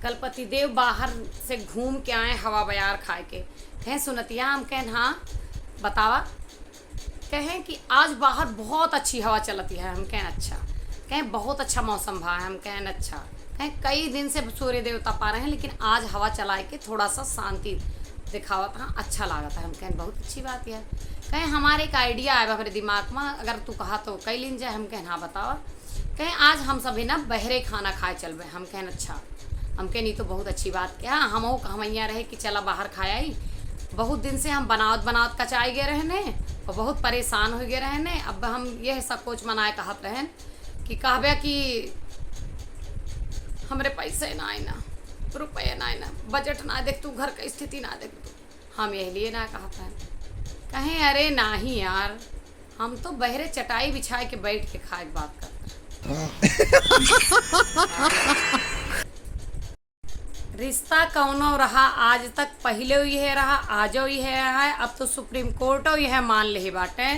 कल पतिदेव बाहर से घूम के आए हवा बयार खाए के। कहें सुनतिया, हम कहें हाँ बतावा। कहें कि आज बाहर बहुत अच्छी हवा चलती है। हम कहें अच्छा। कहें बहुत अच्छा मौसम भा है। हम कहें अच्छा। कहें कई दिन से सूर्य देवता पा रहे हैं, लेकिन आज हवा चलाए के थोड़ा सा शांति दिखावा था, अच्छा लगा था। हम कहें बहुत अच्छी बात है। कहें हमारे एक आइडिया आया हमारे दिमाग में, अगर तू कहा तो कई लीन जाए। हम कहें हाँ बताओ। कहें आज हम सभी ना बहरे खाना खाए चल रहे। हम कहें अच्छा। हम कहें नहीं तो बहुत अच्छी बात क्या, हम हमैया रहे कि चला बाहर खाया ही। बहुत दिन से हम बनावत कचाए गए रहने और बहुत परेशान हो गए रहने। अब हम यह सब कुछ मनाए कहत रहन कि कहबे कि हमरे पैसे ना आए ना, रुपये ना आए ना, बजट ना देख तू, घर का स्थिति ना देख तू। हम यही लिए ना कहत हैं। कहें अरे नहीं यार, हम तो बहरे चटाई बिछाए के बैठ के खाए के बात करते रिश्ता कौनो रहा आज तक, पहले यह रहा आजो यह रहा है, अब तो सुप्रीम कोर्टो यह मान ले बाटे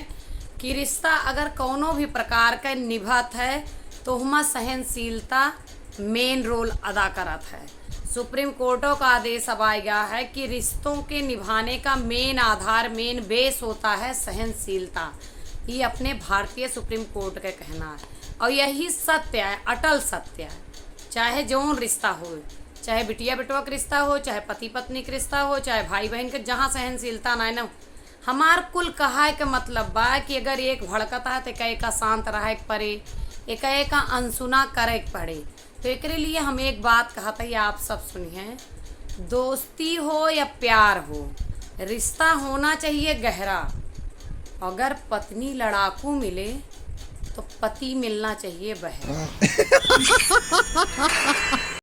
कि रिश्ता अगर कौनो भी प्रकार का निभत है तो हुमा सहनशीलता मेन रोल अदा करत है। सुप्रीम कोर्टों का आदेश अब आ गया है कि रिश्तों के निभाने का मेन आधार, मेन बेस होता है सहनशीलता। ये अपने भारतीय सुप्रीम कोर्ट का कहना है और यही सत्य है, अटल सत्य है। चाहे जौन रिश्ता हो, चाहे बिटिया बेटवा का रिश्ता हो, चाहे पति पत्नी का रिश्ता हो, चाहे भाई बहन के, जहाँ सहनशीलता ना न हमार कुल कहा के मतलब बा कि अगर एक भड़कता है तो एक का शांत रहे के पड़े, एक का अनसुना करे के पड़े। तो एक लिए हम एक बात कहते हैं, आप सब सुनिए। दोस्ती हो या प्यार हो, रिश्ता होना चाहिए गहरा। अगर पत्नी लड़ाकू मिले तो पति मिलना चाहिए बहरा।